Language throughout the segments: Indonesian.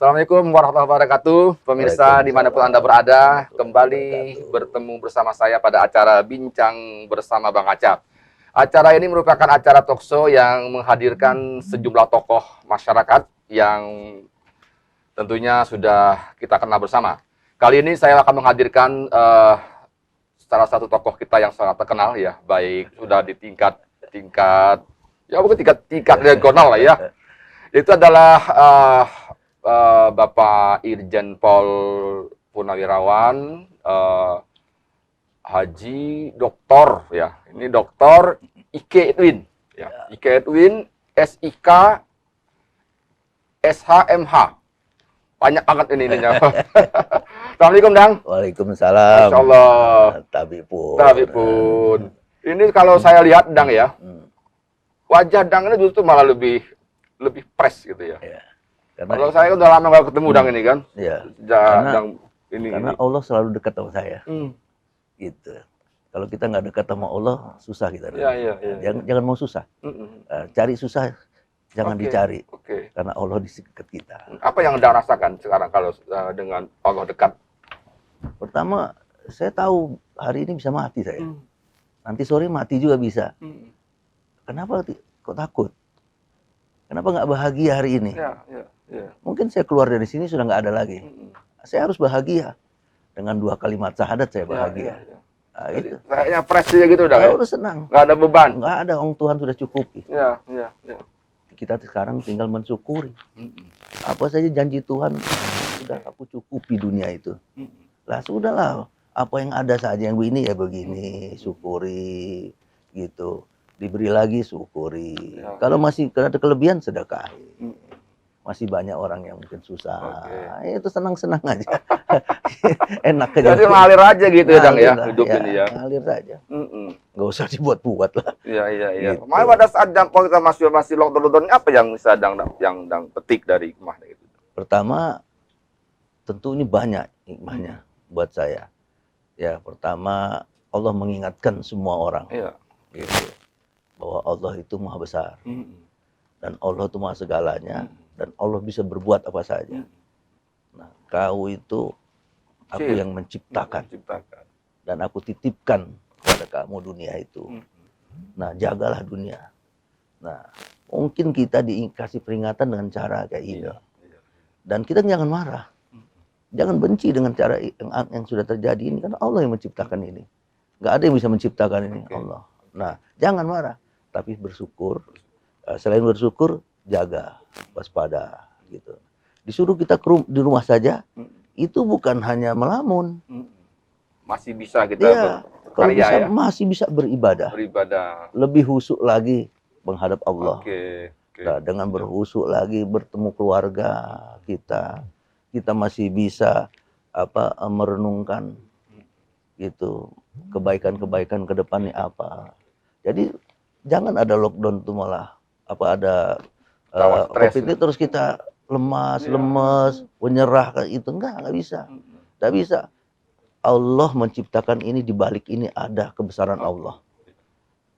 Assalamualaikum warahmatullahi wabarakatuh. Pemirsa dimanapun Anda berada, kembali bertemu bersama saya pada acara Bincang Bersama Bang Acap. Acara ini merupakan acara talkshow yang menghadirkan sejumlah tokoh masyarakat yang tentunya sudah kita kenal bersama. Kali ini saya akan menghadirkan salah satu tokoh kita yang sangat terkenal ya, baik sudah di tingkat ya bukan tingkat regional lah ya. Itu adalah Bapak Irjen Pol Purnawirawan Haji Doktor ya. Ini Doktor Ike Edwin ya. Ike Edwin SIK SHMH. Banyak banget ini. Assalamualaikum, Dang. Waalaikumsalam. Masyaallah. Tabipun. Ini kalau saya lihat, Dang ya. Wajah Dang ini justru malah lebih fresh gitu ya. Kalau saya udah lama nggak ketemu Dang ini kan. Iya. Karena Allah selalu dekat sama saya. Gitu. Kalau kita nggak dekat sama Allah, susah kita. Iya. Jangan mau susah. Cari susah, jangan dicari. Karena Allah di dekat kita. Apa yang Anda rasakan sekarang kalau dengan Allah dekat? Pertama, saya tahu hari ini bisa mati saya. Nanti sore mati juga bisa. Kenapa kok takut? Kenapa nggak bahagia hari ini? Ya. Mungkin saya keluar dari sini sudah nggak ada lagi. Saya harus bahagia. Dengan 2 kalimat syahadat saya bahagia. Nah, gitu. Kayaknya fresh aja gitu Dang. Saya udah senang. Nggak ada beban. Nggak ada, Tuhan sudah cukupi. Ya. Kita sekarang tinggal mensyukuri. Apa saja janji Tuhan sudah aku cukupi dunia itu. Lah sudahlah, apa yang ada saja yang begini ya begini, syukuri gitu. Diberi lagi syukuri. Kalau masih ada kelebihan sedekahi. Masih banyak orang yang mungkin susah. Itu senang-senang aja. Enak aja. Jadi ngalir aja gitu ya Dang ya, hidup ini ya. Ngalir aja. Nggak usah dibuat-buat lah. Iya. Gitu. Makanya pada saat kalau kita masih lockdown apa yang bisa Dang petik dari hikmah itu? Pertama, tentu ini banyak hikmahnya buat saya. Ya, pertama Allah mengingatkan semua orang. Iya. Gitu. Bahwa Allah itu maha besar. Dan Allah itu maha segalanya. Dan Allah bisa berbuat apa saja. Nah, kau itu aku yang menciptakan. Dan aku titipkan kepada kamu dunia itu. Nah, jagalah dunia. Nah, mungkin kita dikasih peringatan dengan cara kayak ini. Dan kita jangan marah. Jangan benci dengan cara yang sudah terjadi ini. Karena Allah yang menciptakan ini. Nggak ada yang bisa menciptakan ini, Allah. Nah, jangan marah. Tapi bersyukur. Selain bersyukur, jaga, waspada, gitu. Disuruh kita di rumah saja, itu bukan hanya melamun. Masih bisa kita berkarya ya? Masih bisa beribadah. Lebih khusyuk lagi menghadap Allah. Nah, dengan berkhusyuk lagi bertemu keluarga kita masih bisa merenungkan gitu kebaikan-kebaikan ke depannya apa. Jadi jangan ada lockdown tuh malah ada COVID ini terus kita lemes, menyerah itu enggak bisa. Enggak bisa. Allah menciptakan ini, di balik ini ada kebesaran Allah.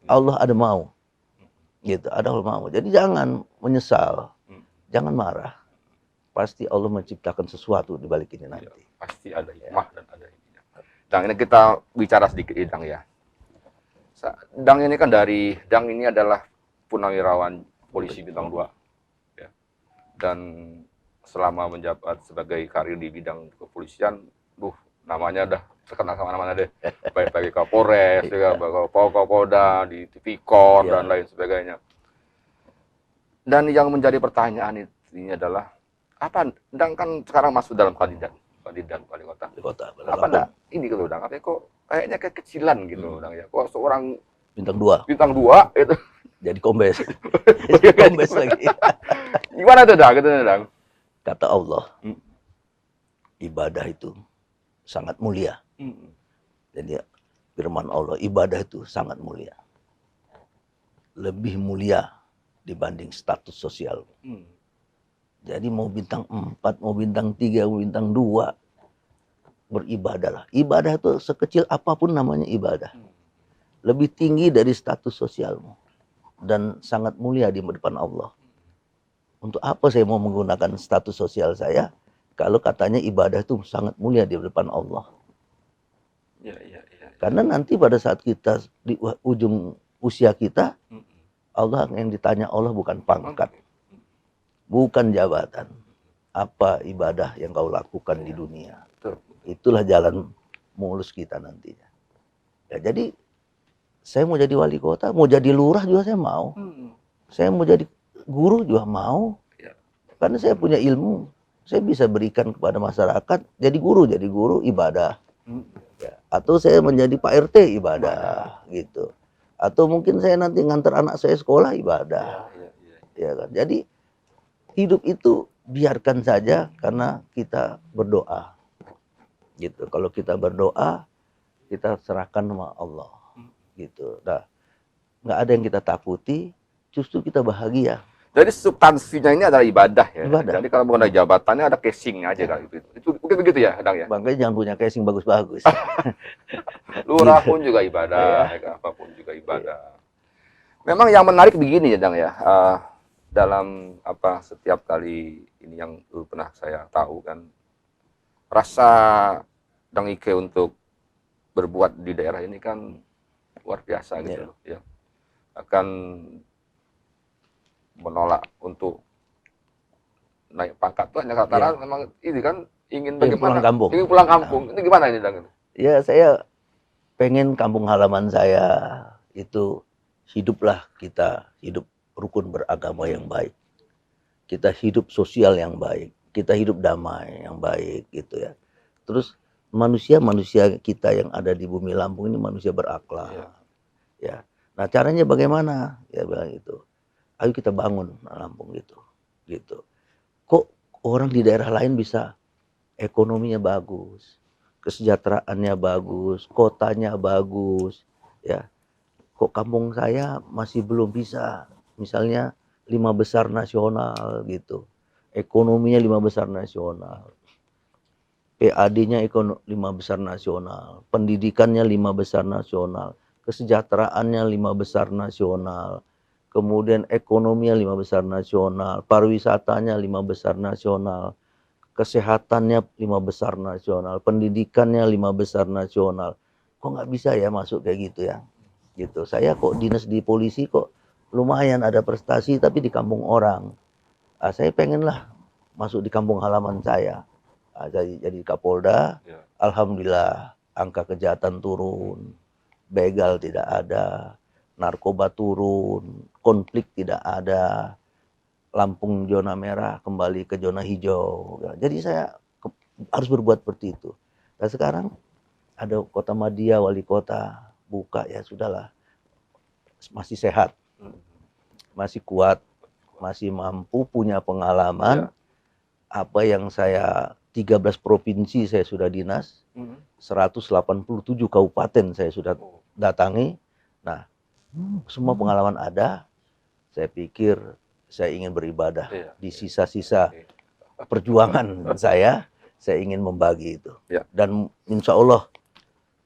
Allah ada mau. Gitu, ada mau. Jadi jangan menyesal. Jangan marah. Pasti Allah menciptakan sesuatu di balik ini nanti. Pasti ada hikmah dan ada ininya. Dang, ini kita bicara sedikit Dang ya. Dang ini kan Dang ini adalah Purnawirawan Polisi Bintang 2 ya. Dan selama menjabat sebagai karir di bidang kepolisian, namanya udah terkenal kemana-mana deh. Baik bagi Kapolres, Kapolda, di Tipikor dan lain sebagainya. Dan yang menjadi pertanyaan ini adalah apa Dang kan sekarang masuk dalam kandidat wali kota. Apa Dang ini gitu Dang? Apa kok kayaknya kekecilan gitu Dang ya? Kok seorang Bintang 2 itu jadi kombes. Jadi kombes lagi. Gimana tuh Dang? Kata Allah, ibadah itu sangat mulia. Jadi firman Allah, ibadah itu sangat mulia. Lebih mulia dibanding status sosial. Jadi mau bintang 4, mau bintang 3, mau bintang 2, beribadahlah. Ibadah itu sekecil apapun namanya ibadah. Lebih tinggi dari status sosialmu. Dan sangat mulia di depan Allah. Untuk apa saya mau menggunakan status sosial saya kalau katanya ibadah itu sangat mulia di depan Allah. Iya, iya, iya. Karena nanti pada saat kita di ujung usia kita, Allah yang ditanya Allah bukan pangkat, bukan jabatan. Apa ibadah yang kau lakukan di dunia. Betul. Itulah jalan mulus kita nantinya. Ya, jadi saya mau jadi wali kota, mau jadi lurah juga saya mau. Saya mau jadi guru juga mau. Ya. Karena saya punya ilmu. Saya bisa berikan kepada masyarakat. Jadi guru ibadah. Ya. Atau saya menjadi Pak RT ibadah gitu. Atau mungkin saya nanti ngantar anak saya sekolah ibadah. Ya kan? Jadi hidup itu biarkan saja karena kita berdoa. Gitu. Kalau kita berdoa, kita serahkan sama Allah. Gitu. Nah, nggak ada yang kita takuti, justru kita bahagia. Jadi substansinya ini adalah ibadah ya. Ibadah. Jadi kalau mengenai jabatannya ada casingnya aja kan itu. Itu mungkin begitu ya, Dang ya. Makanya jangan punya casing bagus-bagus. Lurah pun juga ibadah, apapun juga ibadah. Memang yang menarik begini ya, Dang ya. Dalam setiap kali ini yang pernah saya tahu kan, rasa Dang Ike untuk berbuat di daerah ini kan luar biasa gitu loh ya. Akan menolak untuk naik pangkat tuh hanya kata memang ini kan ingin bagaimana? Pulang kampung. Ingin pulang kampung. Ini gimana ini, Dang? Ya, saya pengen kampung halaman saya itu hiduplah kita hidup rukun beragama yang baik. Kita hidup sosial yang baik. Kita hidup damai yang baik gitu ya. Terus manusia kita yang ada di bumi Lampung ini manusia berakhlak. Ya. Nah, caranya bagaimana? Ya bilang itu. Ayo kita bangun Lampung gitu. Gitu. Kok orang di daerah lain bisa ekonominya bagus, kesejahteraannya bagus, kotanya bagus, ya. Kok kampung saya masih belum bisa? Misalnya 5 besar nasional gitu. Ekonominya 5 besar nasional. PAD-nya 5 besar nasional, pendidikannya 5 besar nasional, kesejahteraannya 5 besar nasional, kemudian ekonominya 5 besar nasional, pariwisatanya 5 besar nasional, kesehatannya 5 besar nasional, pendidikannya 5 besar nasional. Kok nggak bisa ya masuk kayak gitu ya? Gitu. Saya kok dinas di polisi kok lumayan ada prestasi tapi di kampung orang. Saya pengenlah masuk di kampung halaman saya. Jadi Kapolda, alhamdulillah angka kejahatan turun, begal tidak ada, narkoba turun, konflik tidak ada, Lampung zona merah kembali ke zona hijau. Jadi saya harus berbuat seperti itu. Dan sekarang ada Kota Madia, wali kota buka, ya sudahlah, masih sehat, masih kuat, masih mampu, punya pengalaman. Apa yang saya 13 provinsi saya sudah dinas, 187 kabupaten saya sudah datangi. Nah, semua pengalaman ada. Saya pikir saya ingin beribadah di sisa-sisa perjuangan saya ingin membagi itu. Dan insya Allah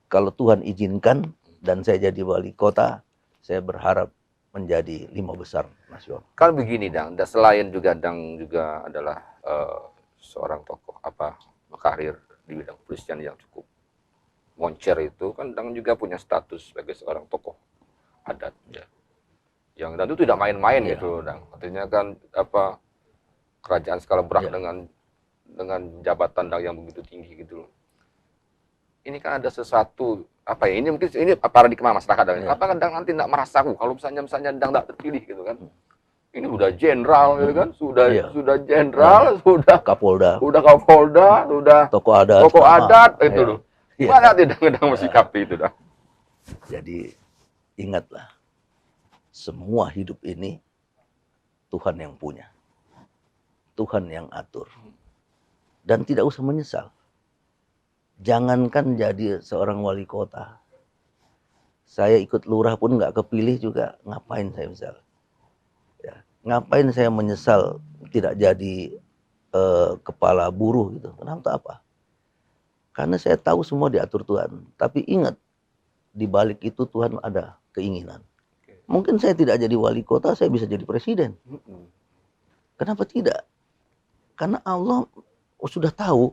kalau Tuhan izinkan dan saya jadi wali kota, saya berharap menjadi 5 besar nasional. Kan begini, Dang, selain juga Dang juga adalah seorang tokoh karir di bidang kepolisian yang cukup moncer itu, kan Dang juga punya status sebagai seorang tokoh adat ya. Yang dan itu tidak main-main gitu, Dang. Artinya kan kerajaan skala berat dengan jabatan Dang yang begitu tinggi gitu loh. Ini kan ada sesuatu ini mungkin ini paradigma masyarakat Dang. Apakah Dang nanti tidak merasa kalau misalnya Dang tidak terpilih gitu kan? Ini udah jenderal gitu kan, sudah jenderal, sudah Kapolda, sudah tokoh adat itu loh. Gimana tidak mensikapi itu, Dang? Jadi ingatlah, semua hidup ini Tuhan yang punya, Tuhan yang atur, dan tidak usah menyesal. Jangankan jadi seorang wali kota, saya ikut lurah pun nggak kepilih juga, ngapain saya misal? Ngapain saya menyesal tidak jadi kepala buruh gitu? Kenapa apa? Karena saya tahu semua diatur Tuhan. Tapi ingat, di balik itu Tuhan ada keinginan. Mungkin saya tidak jadi wali kota, saya bisa jadi presiden. Kenapa tidak? Karena Allah sudah tahu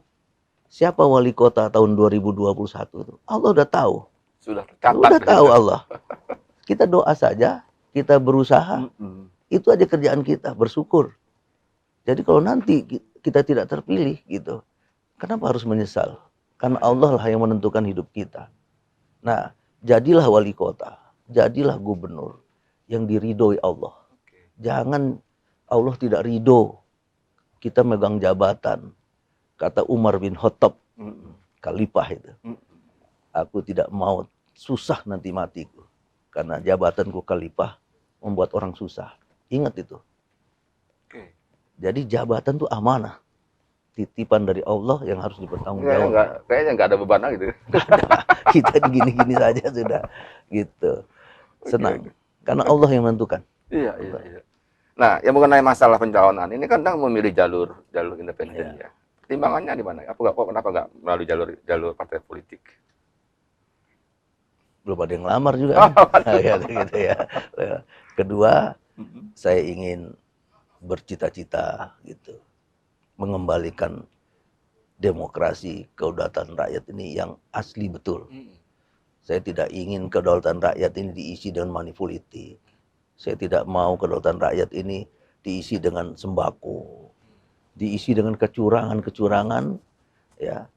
siapa wali kota tahun 2021 itu. Allah udah tahu. Sudah tercatat. Udah tahu Allah. Kita doa saja, kita berusaha. Itu aja kerjaan kita, bersyukur. Jadi kalau nanti kita tidak terpilih gitu, kenapa harus menyesal? Karena Allah lah yang menentukan hidup kita. Nah, jadilah wali kota, jadilah gubernur yang diridhoi Allah. Jangan Allah tidak ridho kita megang jabatan. Kata Umar bin Khattab, khalifah itu. Aku tidak mau susah nanti matiku. Karena jabatanku khalifah membuat orang susah. Ingat itu. Jadi jabatan itu amanah. Titipan dari Allah yang harus dipertanggungjawabkan. Kayaknya nggak ada beban gitu. Kita gini-gini saja sudah gitu. Senang. Karena Allah yang menentukan. Iya. Nah, yang mengenai masalah pencalonan ini kan memilih jalur independen ya. Pertimbangannya di mana? Kenapa nggak melalui jalur partai politik? Belum ada yang lamar juga. Gitu ya. Kedua, saya ingin bercita-cita gitu, mengembalikan demokrasi, kedaulatan rakyat ini yang asli betul. Saya tidak ingin kedaulatan rakyat ini diisi dengan money politik. Saya tidak mau kedaulatan rakyat ini diisi dengan sembako, diisi dengan kecurangan-kecurangan, ya.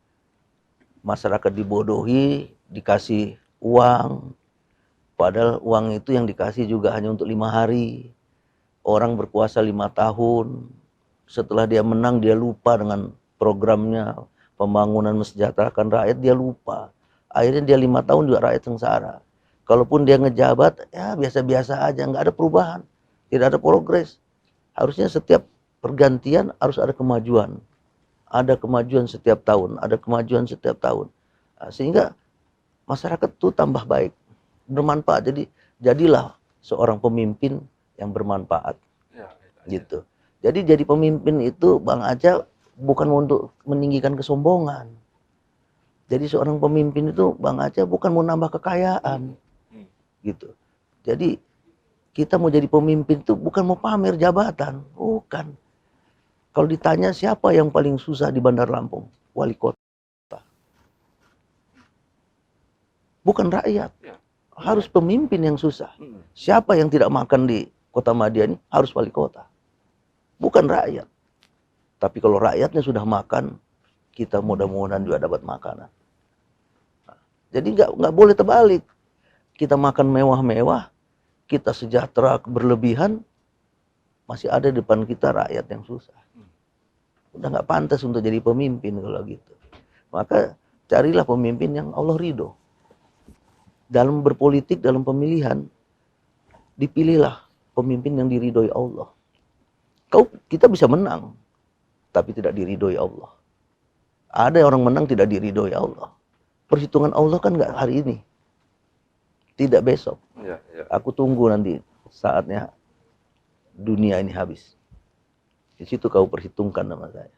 Masyarakat dibodohi, dikasih uang, padahal uang itu yang dikasih juga hanya untuk 5 hari. Orang berkuasa 5 tahun, setelah dia menang dia lupa dengan programnya pembangunan mensejahterakan rakyat, dia lupa. Akhirnya dia 5 tahun juga rakyat sengsara. Kalaupun dia ngejabat, ya biasa-biasa aja, nggak ada perubahan, tidak ada progres. Harusnya setiap pergantian harus ada kemajuan. Ada kemajuan setiap tahun, ada kemajuan setiap tahun. Nah, sehingga masyarakat itu tambah baik, bermanfaat. Jadi jadilah seorang pemimpin yang bermanfaat. Gitu. Jadi jadi pemimpin itu Bang Aca bukan untuk meninggikan kesombongan. Jadi seorang pemimpin itu Bang Aca bukan mau nambah kekayaan. Gitu. Jadi kita mau jadi pemimpin itu bukan mau pamer jabatan, bukan. Kalau ditanya siapa yang paling susah di Bandar Lampung? Wali kota. Bukan rakyat. Harus pemimpin yang susah. Siapa yang tidak makan di Kota Madiani harus wali kota. Bukan rakyat. Tapi kalau rakyatnya sudah makan, kita mudah-mudahan juga dapat makanan. Jadi nggak boleh terbalik. Kita makan mewah-mewah, kita sejahtera berlebihan, masih ada di depan kita rakyat yang susah. Udah nggak pantas untuk jadi pemimpin kalau gitu. Maka carilah pemimpin yang Allah ridho. Dalam berpolitik, dalam pemilihan, dipilihlah pemimpin yang diridhoi Allah. Kita bisa menang, tapi tidak diridhoi Allah. Ada orang menang tidak diridhoi Allah. Perhitungan Allah kan nggak hari ini, tidak besok. Aku tunggu nanti saatnya dunia ini habis. Di situ kau perhitungkan nama saya.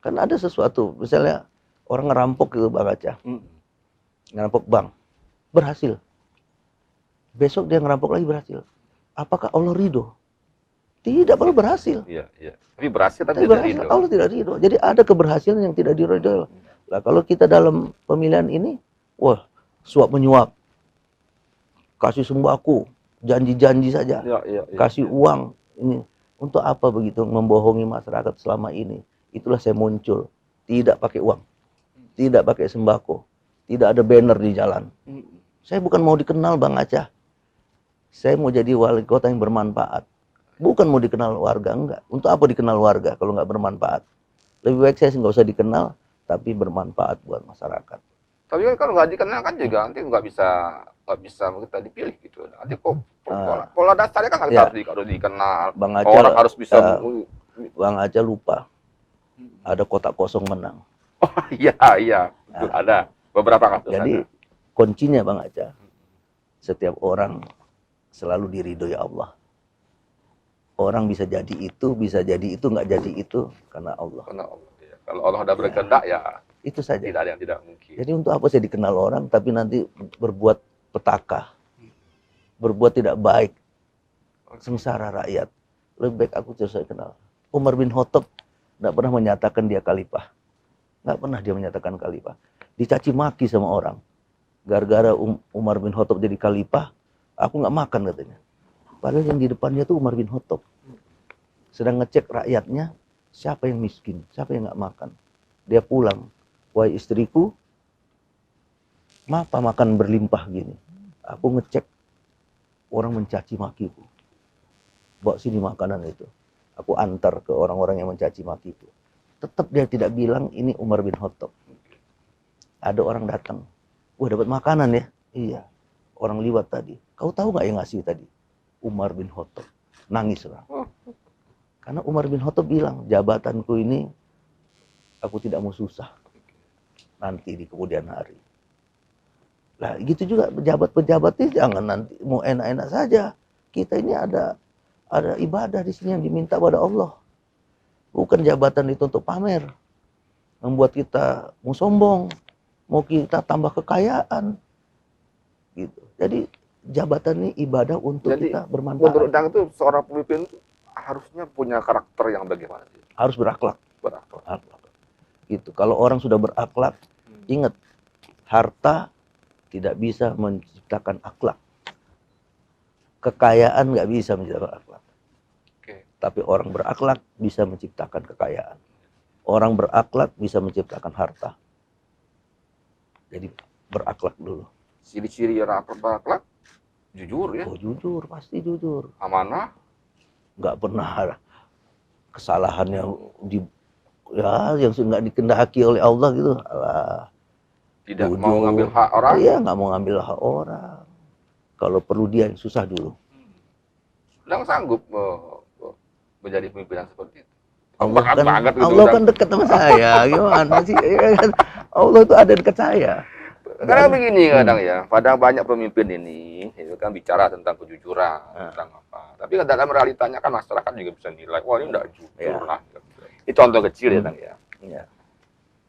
Kan ada sesuatu, misalnya orang ngerampok gitu Bang Aca, ngerampok bank, berhasil. Besok dia ngerampok lagi berhasil. Apakah Allah ridho? Tidak, baru berhasil. Iya. Tapi berhasil tapi tidak ridho. Allah tidak ridho. Jadi ada keberhasilan yang tidak diridhoi. Nah, kalau kita dalam pemilihan ini, wah, suap menyuap, kasih sembako, janji-janji saja, kasih uang, ini untuk apa begitu membohongi masyarakat selama ini? Itulah saya muncul, tidak pakai uang, tidak pakai sembako, tidak ada banner di jalan. Saya bukan mau dikenal Bang Aca, saya mau jadi wali kota yang bermanfaat. Bukan mau dikenal warga, enggak. Untuk apa dikenal warga kalau nggak bermanfaat? Lebih baik saya nggak usah dikenal, tapi bermanfaat buat masyarakat. Tapi kan kalau nggak dikenal kan juga nanti nggak bisa kita dipilih gitu. Nanti kok pola dasarnya kan harus dikenal. Bang Aca, orang harus bisa. Bang Aca lupa ada kotak kosong menang. Oh iya, betul, ada beberapa kasus. Jadi kuncinya Bang Aca, setiap orang selalu diridhoi Allah. Orang bisa jadi itu, nggak jadi itu karena Allah. Ya. Kalau Allah udah berkehendak ya itu saja. Tidak ada yang tidak mungkin. Jadi untuk apa saya dikenal orang tapi nanti berbuat petaka, berbuat tidak baik, sengsara rakyat. lebih baik aku tidak saya kenal. Umar bin Khattab tidak pernah menyatakan dia khalifah. Nggak pernah dia menyatakan khalifah. Dicaci maki sama orang. Gara-gara Umar bin Khattab jadi khalifah, aku nggak makan katanya. Padahal yang di depannya tuh Umar bin Khattab. Sedang ngecek rakyatnya, siapa yang miskin, siapa yang nggak makan. Dia pulang, wahai istriku, kenapa makan berlimpah gini? Aku ngecek, orang mencaci makiku. Bawa sini makanan itu. Aku antar ke orang-orang yang mencaci makiku. Tetap dia tidak bilang ini Umar bin Khattab. Ada orang datang, wah dapat makanan ya? Iya, orang liwat tadi. Kau tahu nggak yang ngasih tadi? Umar bin Khattab. Nangis lah. Karena Umar bin Khattab bilang, jabatanku ini aku tidak mau susah nanti di kemudian hari. Nah, gitu juga pejabat-pejabat ini jangan nanti mau enak-enak saja. Kita ini ada ibadah di sini yang diminta pada Allah. Bukan jabatan itu untuk pamer. Membuat kita mau sombong, mau kita tambah kekayaan. Gitu. Jadi jabatan ini ibadah untuk kita bermanfaat. Menurut Dang itu seorang pemimpin harusnya punya karakter yang bagaimana? Harus berakhlak. Berakhlak. Gitu. Kalau orang sudah berakhlak, ingat harta tidak bisa menciptakan akhlak. Kekayaan nggak bisa menciptakan akhlak. Tapi orang berakhlak bisa menciptakan kekayaan. Orang berakhlak bisa menciptakan harta. Jadi berakhlak dulu. Ciri-ciri orang berakhlak, jujur ya. Oh jujur, pasti jujur. Amanah. Nggak pernah ada kesalahannya yang nggak dikehendaki oleh Allah gitu. Alah. Tidak jujur. mau ngambil hak orang. Iya, nggak mau ngambil hak orang. Kalau perlu dia yang susah dulu. Dang sanggup menjadi pemimpin yang seperti itu. Allah kan, banget gitu, Allah kan dekat sama saya. Gimana sih? Ya kan? Allah itu ada dekat saya. Karena begini kadang ya, pada banyak pemimpin ini itu kan bicara tentang kejujuran, tentang apa. Tapi dalam realitanya kan masyarakat juga bisa nilai, wah ini enggak jujur lah. Ini contoh kecil ya, Dang ya. Ya.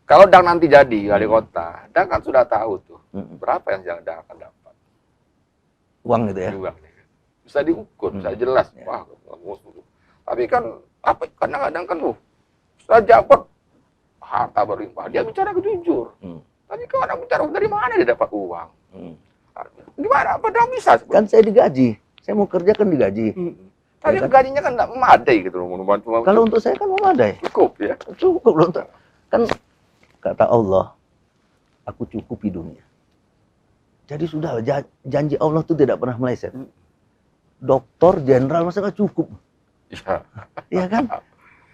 Kalau Dang nanti jadi wali kota, Dang kan sudah tahu tuh berapa yang Dang akan dapat. Uang gitu ya. Uang. Bisa diukur, bisa jelas. Wah, tapi kan apa kadang-kadang kan setelah jabat harta berlimpah, dia bicara jujur. Tapi kalau orang bicara dari mana dia dapat uang? Gimana? Apa Dang bisa? Kan saya digaji, saya mau kerja kan digaji. Tapi Ya kan? gajinya kan nggak memadai gitu loh. Kalau untuk saya kan memadai. Cukup ya. Cukup loh. Kan kata Allah, aku cukupi dunia. Jadi sudah janji Allah itu tidak pernah meleset. Doktor, jenderal masa nggak cukup? Iya. Iya kan?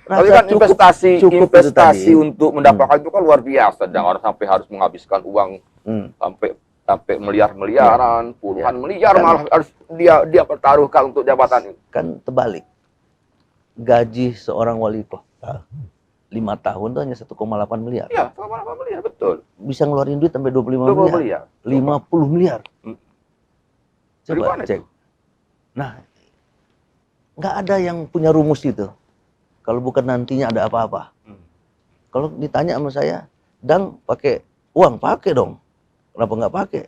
Tapi kan investasi itu untuk mendapatkan itu kan luar biasa. Dan orang sampai harus menghabiskan uang sampai miliar-miliaran, puluhan miliar malah harus dia pertaruhkan untuk jabatan itu. Kan terbalik. Gaji seorang wali kota 5 tahun itu hanya 1,8 miliar. Iya, 1,8 miliar betul. Bisa ngeluarin duit sampai 25 miliar. 50 miliar. Coba cek. Nah, nggak ada yang punya rumus itu. Kalau bukan nantinya ada apa-apa. Kalau ditanya sama saya, Dang pakai uang, pakai dong. Kenapa nggak pakai?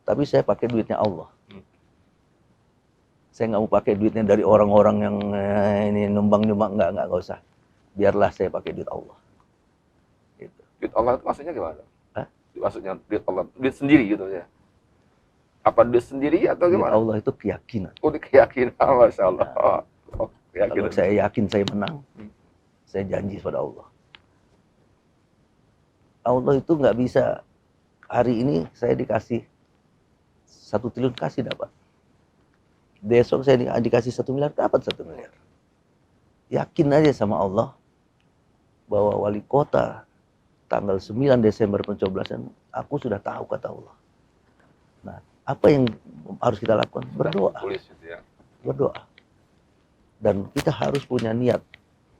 Tapi saya pakai duitnya Allah. Saya nggak mau pakai duitnya dari orang-orang yang ini numbang-numbang, nggak usah. Biarlah saya pakai duit Allah. Gitu. Duit Allah itu maksudnya gimana? Hah? Maksudnya duit Allah, duit sendiri gitu ya? Apa duit sendiri atau Duit gimana? Allah itu keyakinan. Oh, keyakinan, Masya Allah. Kalau saya yakin saya menang, saya janji pada Allah. Allah itu nggak bisa, hari ini saya dikasih 1 triliun, kasih dapat. Besok saya dikasih 1 miliar, dapat 1 miliar. Yakin aja sama Allah, bahwa wali kota tanggal 9 Desember pencoblosan, aku sudah tahu kata Allah. Nah, apa yang harus kita lakukan? Berdoa. Berdoa. Dan kita harus punya niat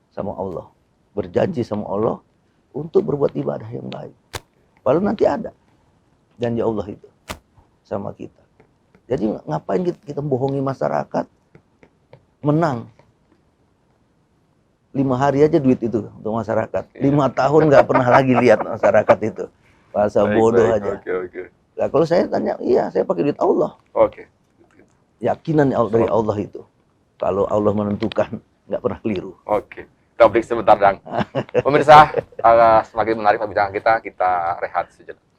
sama Allah. Berjanji sama Allah untuk berbuat ibadah yang baik. Padahal nanti ada janji Allah itu sama kita. Jadi ngapain kita bohongi masyarakat? Menang. 5 hari aja duit itu untuk masyarakat. 5 tahun nggak pernah lagi lihat masyarakat itu. Bahasa bodoh aja. Nah, kalau saya tanya, iya saya pakai duit Allah. Yakinan dari Allah itu. Kalau Allah menentukan nggak pernah keliru. Oke. Kita break sebentar, Dang. Pemirsa, semakin menarik perbincangan kita rehat sejenak.